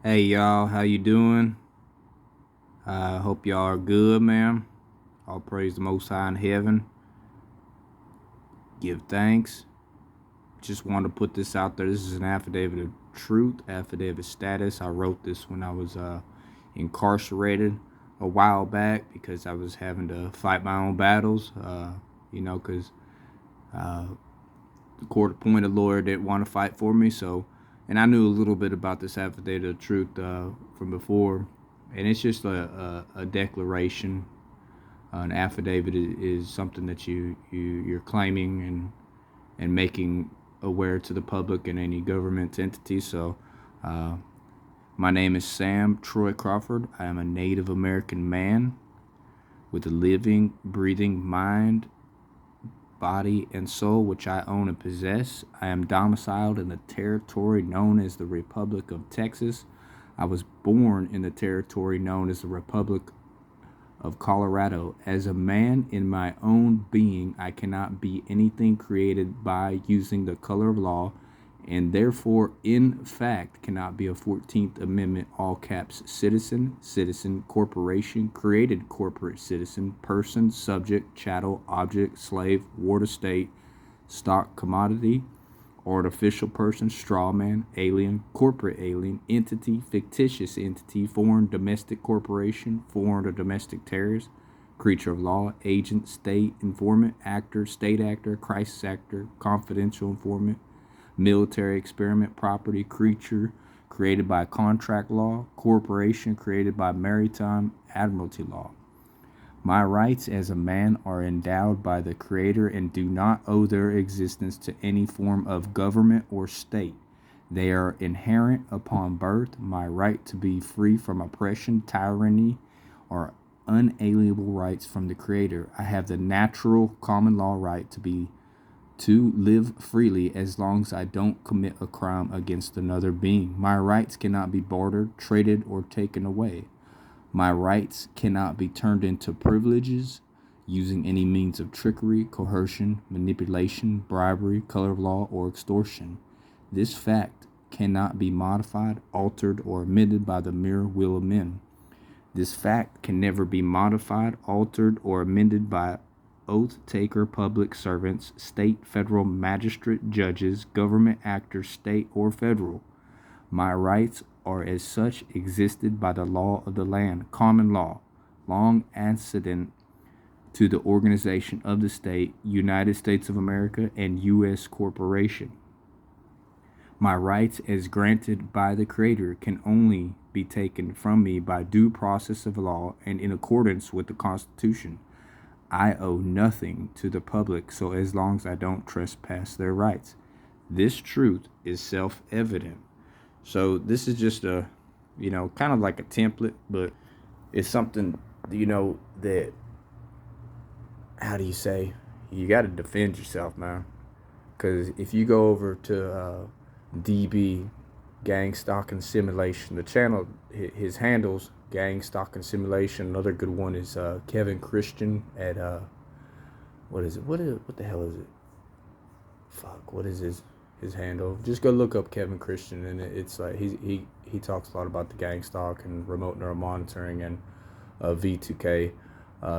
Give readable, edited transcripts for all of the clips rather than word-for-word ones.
Hey y'all, how you doing? I hope y'all are good, man. All praise the Most High in heaven. Give thanks. Just wanted to put this out there. This is an affidavit of truth, affidavit status. I wrote this when I was incarcerated a while back because I was having to fight my own battles. Because the court appointed lawyer didn't want to fight for me. So, and I knew a little bit about this affidavit of truth from before, and it's just a declaration. An affidavit is something that you're claiming and making aware to the public and any government entity. So, uh, my name is Sam Troy Crawford. I am a Native American man with a living, breathing mind, body, and soul, which I own and possess. I am domiciled in the territory known as the Republic of Texas. I was born in the territory known as the Republic of Colorado. As a man in my own being, I cannot be anything created by using the color of law, and therefore, in fact, cannot be a 14th Amendment all caps citizen, citizen, corporation, created corporate citizen, person, subject, chattel, object, slave, ward of state, stock, commodity, artificial person, straw man, alien, corporate alien, entity, fictitious entity, foreign domestic corporation, foreign or domestic terrorist, creature of law, agent, state informant, actor, state actor, crisis actor, confidential informant, military experiment, property, creature created by contract law, corporation created by maritime admiralty law. My rights as a man are endowed by the Creator and do not owe their existence to any form of government or state. They are inherent upon birth. My right to be free from oppression, tyranny, or unalienable rights from the Creator. I have the natural common law right to live freely as long as I don't commit a crime against another being. My rights cannot be bartered, traded, or taken away. My rights cannot be turned into privileges using any means of trickery, coercion, manipulation, bribery, color of law, or extortion. This fact cannot be modified, altered, or amended by the mere will of men. This fact can never be modified, altered, or amended by oath taker, public servants, state, federal, magistrate, judges, government actors, state, or federal. My rights are as such existed by the law of the land, common law, long antecedent to the organization of the state, United States of America, and U.S. corporation. My rights, as granted by the Creator, can only be taken from me by due process of law and in accordance with the Constitution. I owe nothing to the public so as long as I don't trespass their rights. This truth is self evident. So this is just kind of like a template, but it's something, that, how do you say, you got to defend yourself, man. Because if you go over to DB Gang Stalking Simulation, the channel, his handles Gang Stalking Simulation. Another good one is Kevin Christian at what is it? What the hell is it? Fuck, what is his handle? Just go look up Kevin Christian, and it's like he talks a lot about the gang stalk and remote neural monitoring and V2K.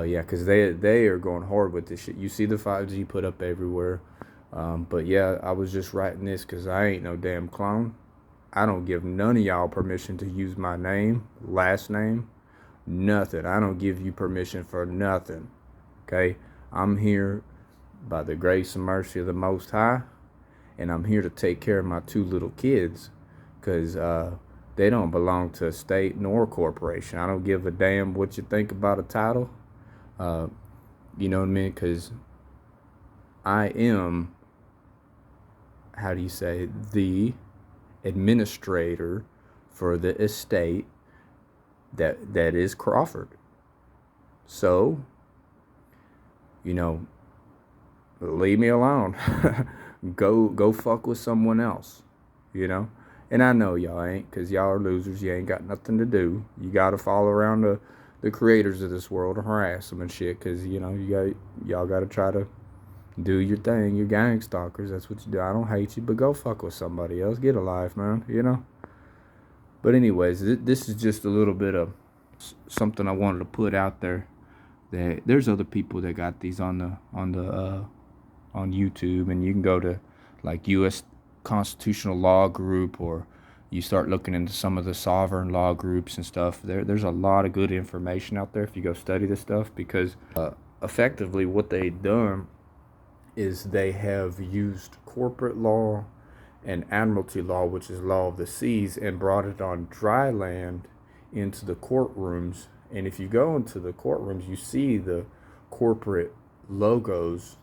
Yeah, because they are going hard with this shit. You see the 5G put up everywhere. But yeah, I was just writing this because I ain't no damn clone. I don't give none of y'all permission to use my name, last name, nothing. I don't give you permission for nothing. Okay? I'm here by the grace and mercy of the Most High, and I'm here to take care of my two little kids because they don't belong to a state nor a corporation. I don't give a damn what you think about a title. You know what I mean? Because I am, how do you say, the administrator for the estate that is Crawford. So, leave me alone. go fuck with someone else, And I know y'all ain't, because y'all are losers. You ain't got nothing to do. You got to follow around the creators of this world and harass them and shit, because, y'all got to try to do your thing. You're gang stalkers. That's what you do. I don't hate you, but go fuck with somebody else. Get a life, man, But anyways, this is just a little bit of something I wanted to put out there. That there's other people that got these on YouTube, and you can go to like U.S. Constitutional Law Group, or you start looking into some of the sovereign law groups and stuff. There's a lot of good information out there if you go study this stuff, because effectively what they've done is they have used corporate law and admiralty law, which is law of the seas, and brought it on dry land into the courtrooms. And if you go into the courtrooms, you see the corporate logos,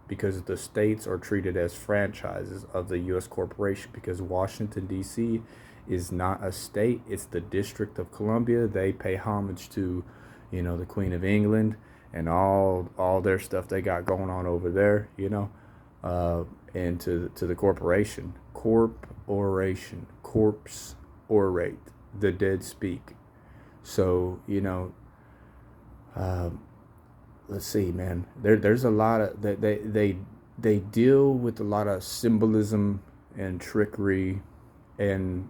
because the states are treated as franchises of the U.S. corporation, because Washington, D.C. is not a state. It's the District of Columbia. They pay homage to, the Queen of England and all their stuff they got going on over there, and to the corporation. Corpse orate, the dead speak. So, let's see, man. There's a lot of they deal with a lot of symbolism and trickery and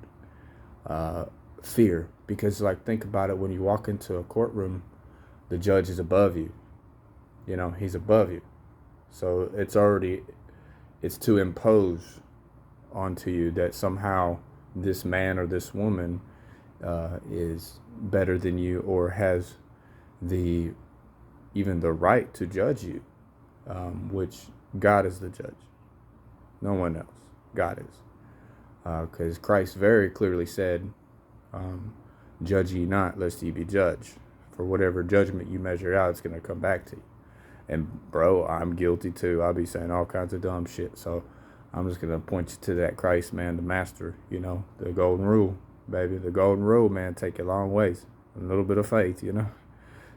fear, because think about it, when you walk into a courtroom, the judge is above you. He's above you, so it's to impose onto you that somehow this man or this woman is better than you, or has even the right to judge you, which God is the judge. No one else. God is. Because Christ very clearly said, judge ye not, lest ye be judged. For whatever judgment you measure out, it's going to come back to you. And bro, I'm guilty too. I'll be saying all kinds of dumb shit. So I'm just going to point you to that Christ, man, the master, the golden rule, baby. The golden rule, man, take you a long ways. A little bit of faith,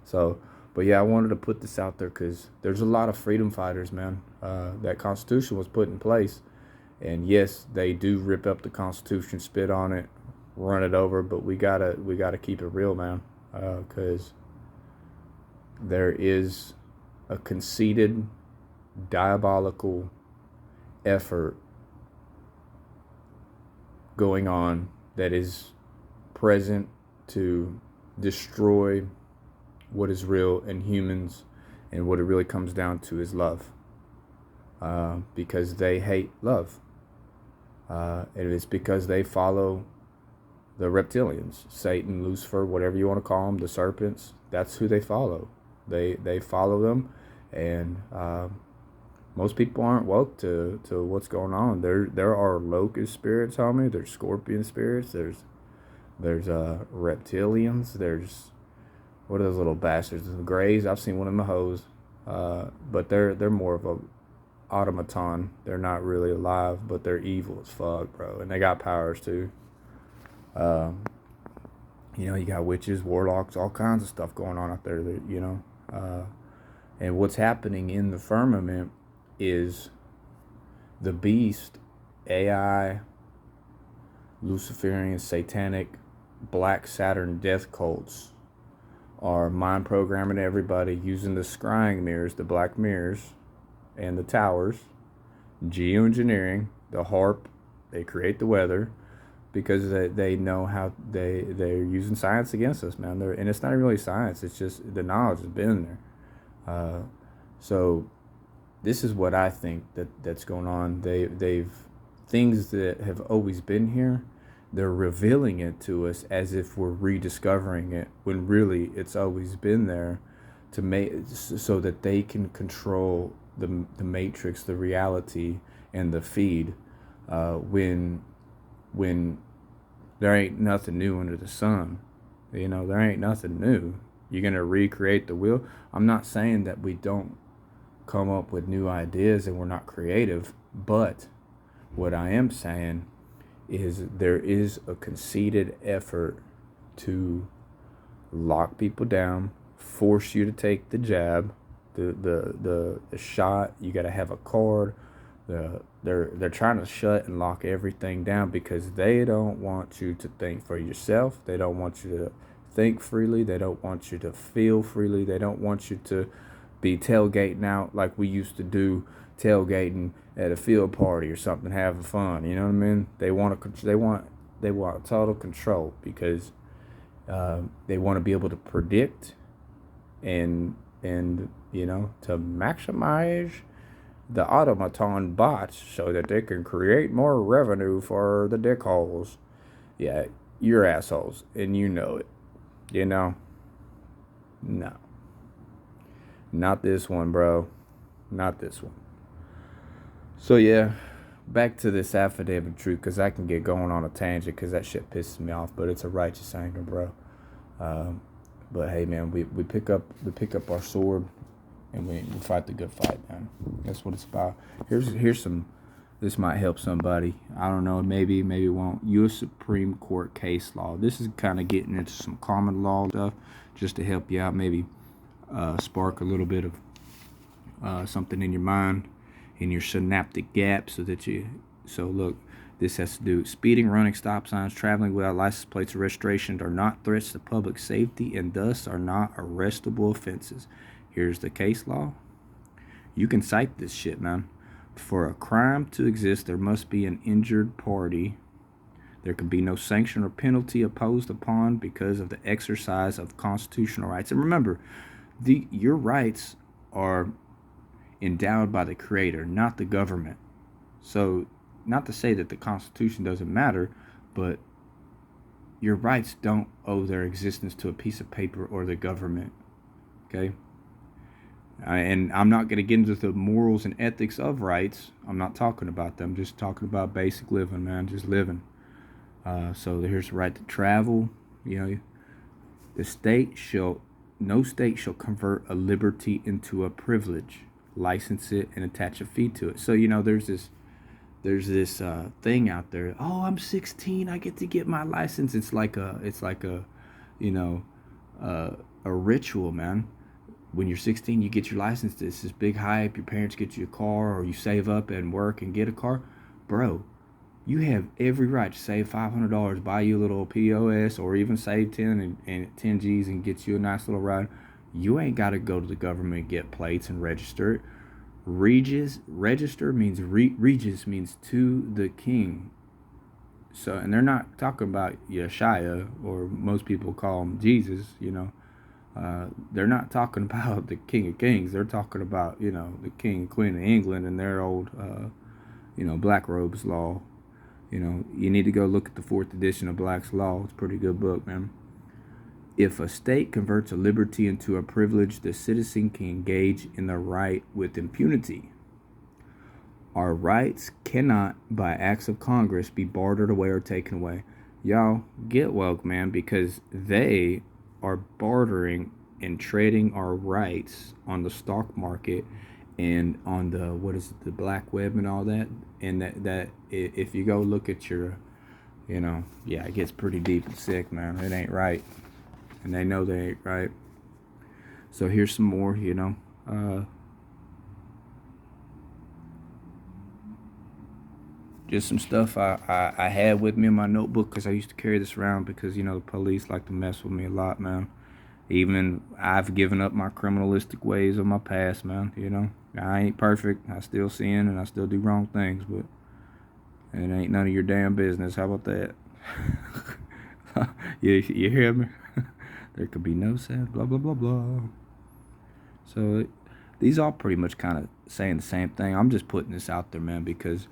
So, but yeah, I wanted to put this out there because there's a lot of freedom fighters, man. That Constitution was put in place. And yes, they do rip up the Constitution, spit on it, run it over, but we gotta keep it real, man. Because there is a conceited, diabolical effort going on that is present to destroy what is real in humans, and what it really comes down to is love, because they hate love, and it's because they follow the reptilians, Satan, Lucifer, whatever you want to call them, the serpents. That's who they follow. They follow them, and most people aren't woke to what's going on. There are locust spirits, homie. There's scorpion spirits. There's reptilians. There's, what are those little bastards? The Greys. I've seen one in the hose, but they're more of a automaton. They're not really alive, but they're evil as fuck, bro. And they got powers too. You got witches, warlocks, all kinds of stuff going on out there. And what's happening in the firmament is the beast, AI, Luciferian, satanic, black Saturn death cults are mind programming everybody using the scrying mirrors, the black mirrors, and the towers, geoengineering, the harp. They create the weather because they know how they're using science against us, man. And it's not really science. It's just the knowledge has been there. So this is what I think that's going on. They've things that have always been here. They're revealing it to us as if we're rediscovering it, when really it's always been there, to make so that they can control the matrix, the reality, and the feed. When there ain't nothing new under the sun, there ain't nothing new. You're gonna recreate the wheel. I'm not saying that we don't come up with new ideas and we're not creative, but what I am saying is there is a conceited effort to lock people down, force you to take the jab, the shot. You got to have a card. They're trying to shut and lock everything down because they don't want you to think for yourself. They don't want you to think freely. They don't want you to feel freely. They don't want you to be tailgating out like we used to do, tailgating at a field party or something, having fun. You know what I mean? They want they want total control because they want to be able to predict and to maximize the automaton bots so that they can create more revenue for the dickholes. Yeah, you're assholes, and you know it. You know? No. Not this one, bro. Not this one. So, yeah, back to this affidavit of truth, because I can get going on a tangent because that shit pisses me off, but it's a righteous anger, bro. But hey, man, we pick up our sword and we fight the good fight, man. That's what it's about. Here's some. This might help somebody. I don't know. Maybe it won't. U.S. Supreme Court case law. This is kind of getting into some common law stuff, just to help you out. Maybe spark a little bit of something in your mind, in your synaptic gap, so that you. So look, this has to do speeding, running, stop signs, traveling without license plates or registration are not threats to public safety and thus are not arrestable offenses. Here's the case law. You can cite this shit, man. For a crime to exist, there must be an injured party. There can be no sanction or penalty imposed upon because of the exercise of constitutional rights. And remember, your rights are endowed by the Creator, not the government. So, not to say that the Constitution doesn't matter, but your rights don't owe their existence to a piece of paper or the government. Okay? And I'm not going to get into the morals and ethics of rights. I'm not talking about them. I'm just talking about basic living, man. Just living. So here's the right to travel. No state shall convert a liberty into a privilege, license it, and attach a fee to it. So there's this thing out there. Oh, I'm 16. I get to get my license. It's like a ritual, man. When you're 16, you get your license. It's this big hype. Your parents get you a car, or you save up and work and get a car. Bro, you have every right to save $500, buy you a little POS, or even save 10 and 10 G's and get you a nice little ride. You ain't got to go to the government and get plates and register it. Register means Regis means to the king. So, and they're not talking about Yeshua, or most people call him Jesus. They're not talking about the King of Kings. They're talking about, the King and Queen of England and their old, Black Robes law. You need to go look at the 4th edition of Black's Law. It's a pretty good book, man. If a state converts a liberty into a privilege, the citizen can engage in the right with impunity. Our rights cannot, by acts of Congress, be bartered away or taken away. Y'all, get woke, man, because they are bartering and trading our rights on the stock market and on the black web and all that. And that if you go look at your, it gets pretty deep and sick, man. It ain't right. And they know they ain't right. So here's some more, just some stuff I had with me in my notebook, because I used to carry this around because, the police like to mess with me a lot, man. Even I've given up my criminalistic ways of my past, man. I ain't perfect. I still sin and I still do wrong things, but it ain't none of your damn business. How about that? you hear me? There could be no sad, blah, blah, blah, blah. So these all pretty much kind of saying the same thing. I'm just putting this out there, man, because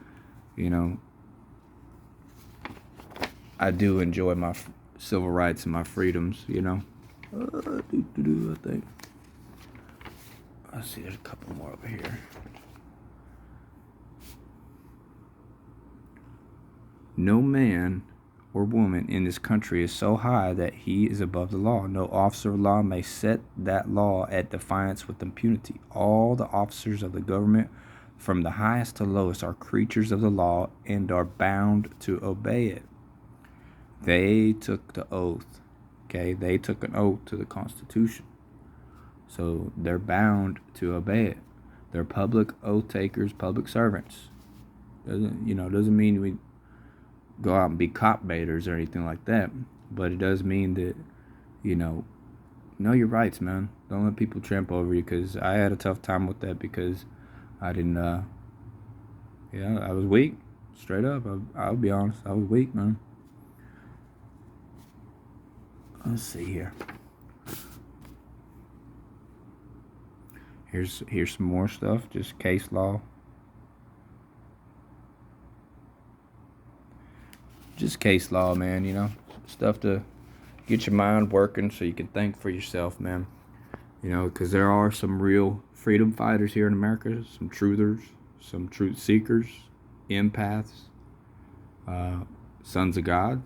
I do enjoy my civil rights and my freedoms, I think. Let's see, there's a couple more over here. No man or woman in this country is so high that he is above the law. No officer of law may set that law at defiance with impunity. All the officers of the government, from the highest to lowest, are creatures of the law and are bound to obey it. They took the oath. Okay, they took an oath to the Constitution. So they're bound to obey it. They're public oath takers, public servants. Doesn't mean we go out and be cop baiters or anything like that. But it does mean that, know your rights, man. Don't let people trample over you, because I had a tough time with that because I didn't, I was weak. Straight up, I'll be honest. I was weak, man. Let's see here. Here's some more stuff, just case law. Just case law, man, you know. Stuff to get your mind working so you can think for yourself, man. You know, because there are some real freedom fighters here in America, some truthers, some truth seekers, empaths, sons of God,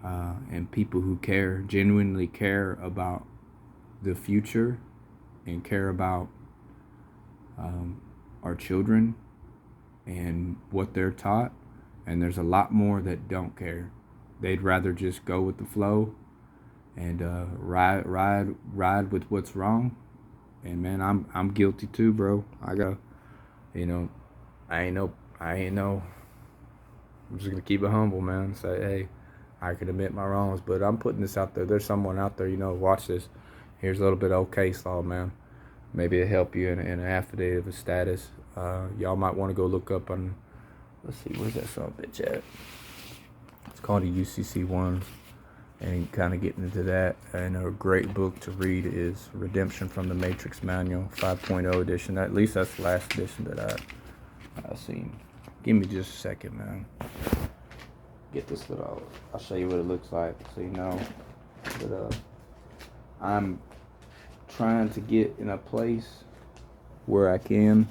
and people who genuinely care about the future and care about our children and what they're taught. And there's a lot more that don't care. They'd rather just go with the flow and ride with what's wrong. And man, I'm guilty too, bro. You know, I ain't no. I'm just gonna keep it humble, man. Say, hey, I can admit my wrongs, but I'm putting this out there. There's someone out there, you know, watch this. Here's a little bit of case law, man. Maybe it'll help you in an affidavit of status. Y'all might want to go look up on. Let's see, where's that son of a bitch at? It's called a UCC 1, and kind of getting into that. And a great book to read is Redemption from the Matrix Manual, 5.0 edition. At least that's the last edition that I've seen. Give me just a second, man. Get this little, I'll show you what it looks like so you know. But I'm trying to get in a place where I can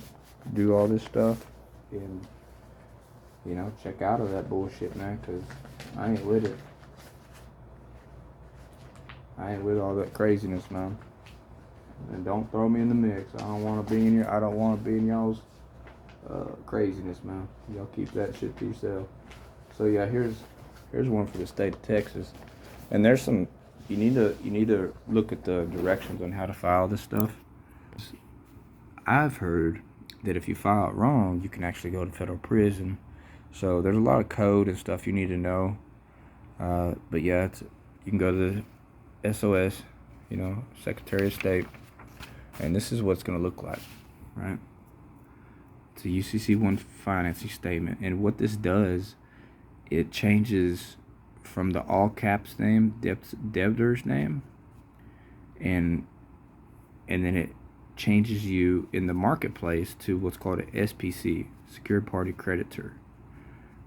do all this stuff and, you know, check out of that bullshit, man, because I ain't with it. I ain't with all that craziness, man. And don't throw me in the mix. I don't want to be in I don't want to be in y'all's craziness, man. Y'all keep that shit to yourself. So yeah, here's one for the state of Texas. And there's some, you need to look at the directions on how to file this stuff. I've heard that if you file it wrong, you can actually go to federal prison. So there's a lot of code and stuff you need to know. But yeah, you can go to the SOS, you know, Secretary of State, and this is what it's going to look like, right? It's a UCC1 financing statement, and what this does, it changes from the all caps name, debtor's name, and then it changes you in the marketplace to what's called an SPC, secured party creditor,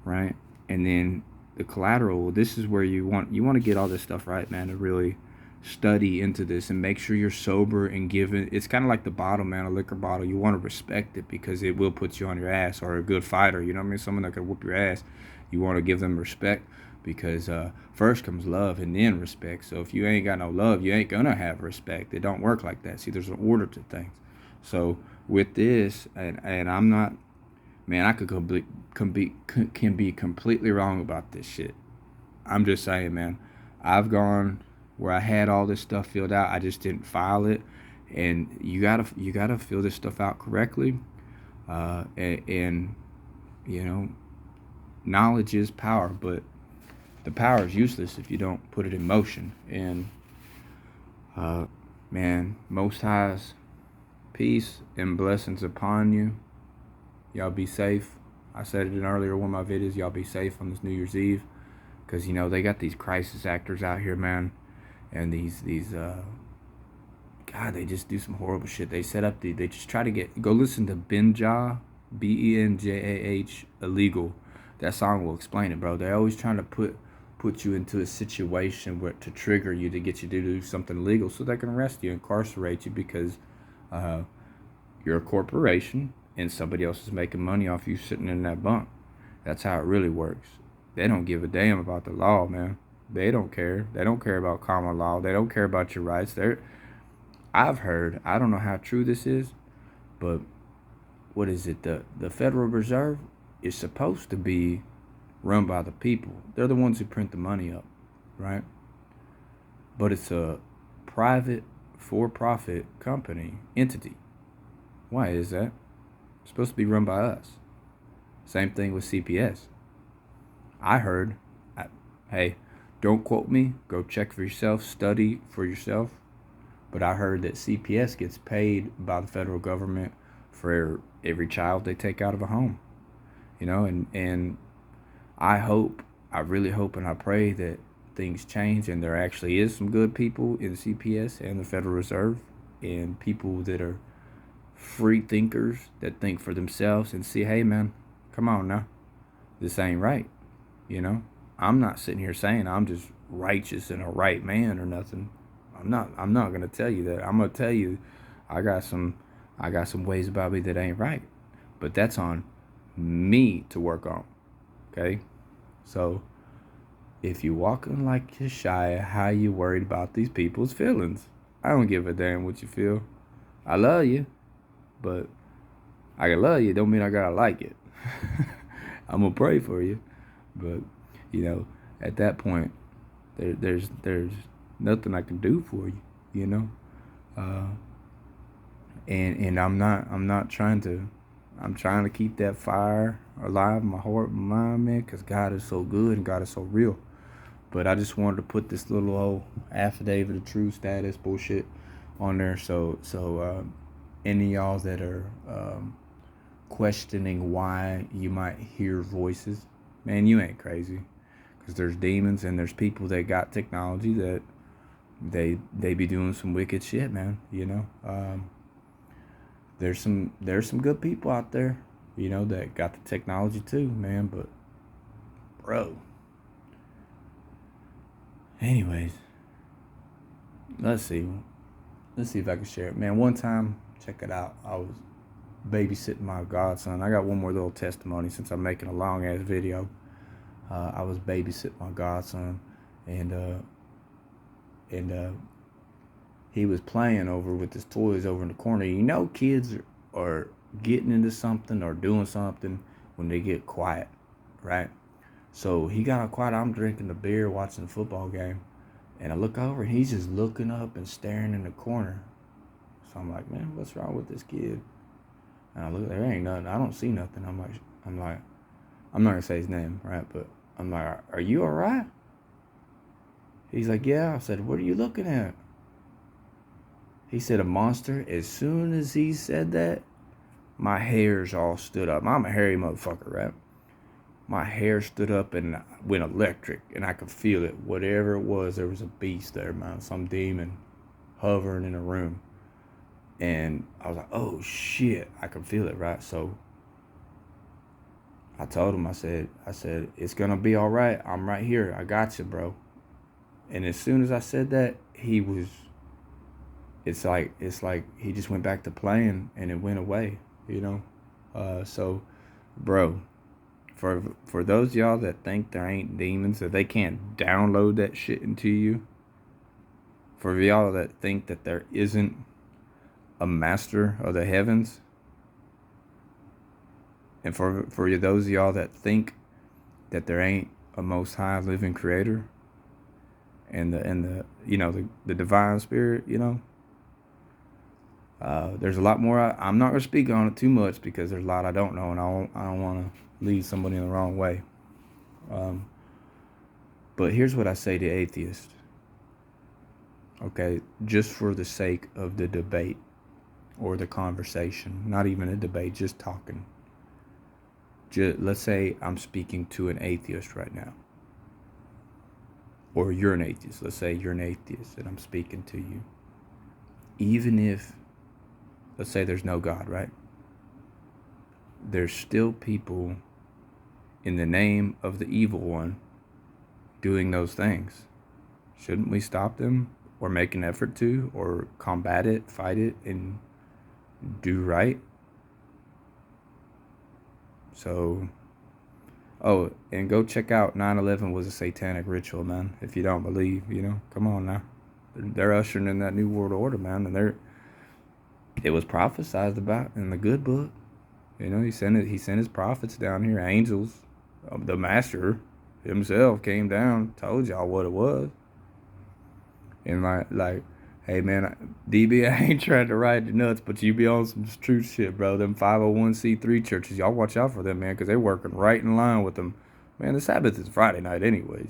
right? And then the collateral, this is where you want to get all this stuff right, man, to really study into this and make sure you're sober and given. It's kind of like the bottle, man, a liquor bottle. You want to respect it because it will put you on your ass, or a good fighter, you know what I mean? Someone that can whoop your ass. You want to give them respect because first comes love and then respect. So if you ain't got no love, you ain't gonna have respect. It don't work like that. See, there's an order to things. So with this, and I'm not, man, I can be completely wrong about this shit. I'm just saying, man, I've gone where I had all this stuff filled out, I just didn't file it, and you gotta fill this stuff out correctly, and you know, knowledge is power, but the power is useless if you don't put it in motion. And man, Most High's peace and blessings upon you. Y'all be safe. I said it in earlier one of my videos. Y'all be safe on this New Year's Eve, because you know they got these crisis actors out here, man, and these God, they just do some horrible shit. They set up they just try to go listen to Benjah, Benjah, illegal. That song will explain it, bro. They're always trying to put you into a situation where to trigger you to get you to do something illegal so they can arrest you, incarcerate you, because you're a corporation and somebody else is making money off you sitting in that bunk. That's how it really works. They don't give a damn about the law, man. They don't care. They don't care about common law. They don't care about your rights. I've heard, I don't know how true this is, but what is it? The Federal Reserve is supposed to be run by the people. They're the ones who print the money up, right? But it's a private, for-profit company, entity. Why is that? It's supposed to be run by us. Same thing with CPS. I heard, hey, don't quote me, go check for yourself, study for yourself, but I heard that CPS gets paid by the federal government for every child they take out of a home. You know, and I really hope and I pray that things change and there actually is some good people in CPS and the Federal Reserve, and people that are free thinkers that think for themselves and see, hey man, come on now, this ain't right. You know, I'm not sitting here saying I'm just righteous and a right man or nothing. I'm not gonna tell you that. I'm gonna tell you I got some ways about me that ain't right. But that's on me to work on. Okay? So if you walking like you're shy, how you worried about these people's feelings? I don't give a damn what you feel. I love you, but I can love you don't mean I gotta like it. I'm gonna pray for you, but at that point, there's nothing I can do for you, uh, and I'm trying to keep that fire alive in my heart and mind, man, because God is so good and God is so real. But I just wanted to put this little old affidavit of true status bullshit on there, so any of y'all that are questioning why you might hear voices, man, you ain't crazy, because there's demons and there's people that got technology that they be doing some wicked shit, man. There's some good people out there, that got the technology too, man. But bro, anyways, let's see if I can share it, man. One time, check it out, I was babysitting my godson. I got one more little testimony since I'm making a long ass video. I was babysitting my godson, and he was playing over with his toys over in the corner. Kids are getting into something or doing something when they get quiet, right? So he got all quiet. I'm drinking the beer, watching the football game, and I look over and he's just looking up and staring in the corner. So I'm like, man, what's wrong with this kid? And I look, there ain't nothing. I don't see nothing. I'm like, I'm not gonna say his name, right? But I'm like, are you all right? He's like, yeah. I said, what are you looking at? He said, a monster. As soon as he said that, my hairs all stood up. I'm a hairy motherfucker, right? My hair stood up and went electric, and I could feel it. Whatever it was, there was a beast there, man. Some demon hovering in a room. And I was like, oh shit, I can feel it, right? So I told him, I said, it's gonna be all right. I'm right here. I got you, bro. And as soon as I said that, it's like he just went back to playing and it went away, So, bro, for those of y'all that think there ain't demons, that they can't download that shit into you, for y'all that think that there isn't a master of the heavens, and for those of y'all that think that there ain't a most high living creator and the divine spirit, there's a lot more. I'm not gonna speak on it too much because there's a lot I don't know, and I don't want to lead somebody in the wrong way. But here's what I say to atheists. Okay, just for the sake of the debate or the conversation, not even a debate, just talking. Let's say I'm speaking to an atheist right now, or you're an atheist. Let's say you're an atheist and I'm speaking to you. Even if, let's say there's no God, right? There's still people in the name of the evil one doing those things. Shouldn't we stop them or make an effort to, or combat it, fight it, and do right? So, and go check out 9/11 was a satanic ritual, man. If you don't believe, come on now. They're ushering in that new world order, man, and it was prophesied about in the good book. He sent his prophets down here, angels. The master himself came down, told y'all what it was. And like, hey man, DB, I ain't trying to ride your nuts, but you be on some truth shit, bro. Them 501c3 churches, y'all watch out for them, man, because they're working right in line with them. Man, the Sabbath is Friday night anyways.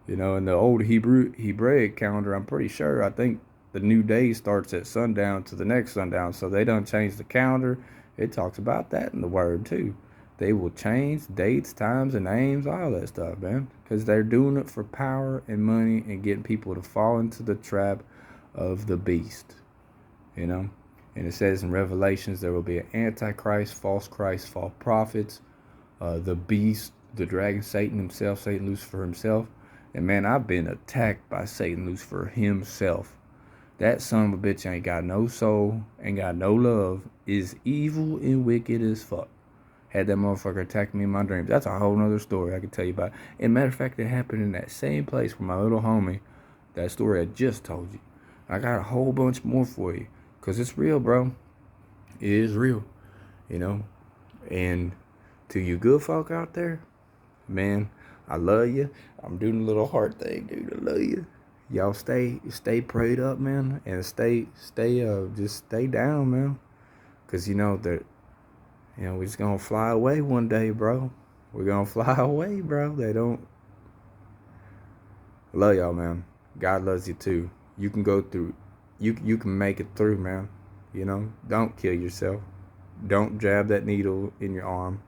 In the old Hebraic calendar, I'm pretty sure, I think the new day starts at sundown to the next sundown. So they done changed the calendar. It talks about that in the word too, They will change dates, times, and names, all that stuff, man. Because they're doing it for power and money and getting people to fall into the trap of the beast, you know? And it says in Revelations there will be an antichrist, false prophets, the beast, the dragon, Satan himself, Satan Lucifer himself. And man, I've been attacked by Satan Lucifer himself. That son of a bitch ain't got no soul, ain't got no love, is evil and wicked as fuck. Had that motherfucker attack me in my dreams. That's a whole nother story I can tell you about. And matter of fact, it happened in that same place where my little homie, that story I just told you. I got a whole bunch more for you. Because it's real, bro. It is real. You know? And to you good folk out there, man, I love you. I'm doing a little heart thing, dude. I love you. Y'all stay prayed up, man. And just stay down, man. Because you know that, we're just gonna fly away one day, bro. We're gonna fly away, bro. They don't. Love y'all, man. God loves you too. You can go through. You can make it through, man. Don't kill yourself. Don't jab that needle in your arm.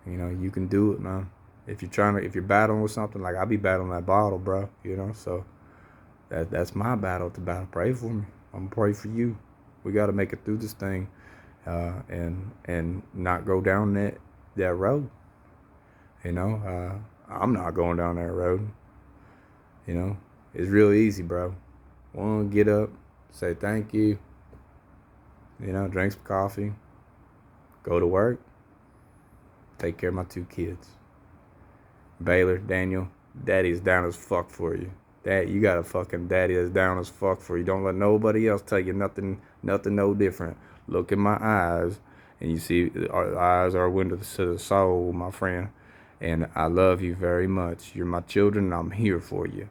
You can do it, man. If you're battling with something, like I be battling that bottle, bro. So that's my battle to battle. Pray for me. I'm gonna pray for you. We got to make it through this thing, and not go down that road. I'm not going down that road. It's real easy, bro. One, get up, say thank you. Drink some coffee, go to work, take care of my 2 kids. Baylor, Daniel, daddy's down as fuck for you. Dad, you got a fucking daddy that's down as fuck for you. Don't let nobody else tell you nothing no different. Look in my eyes, and you see our eyes are windows to the soul, my friend. And I love you very much. You're my children, and I'm here for you.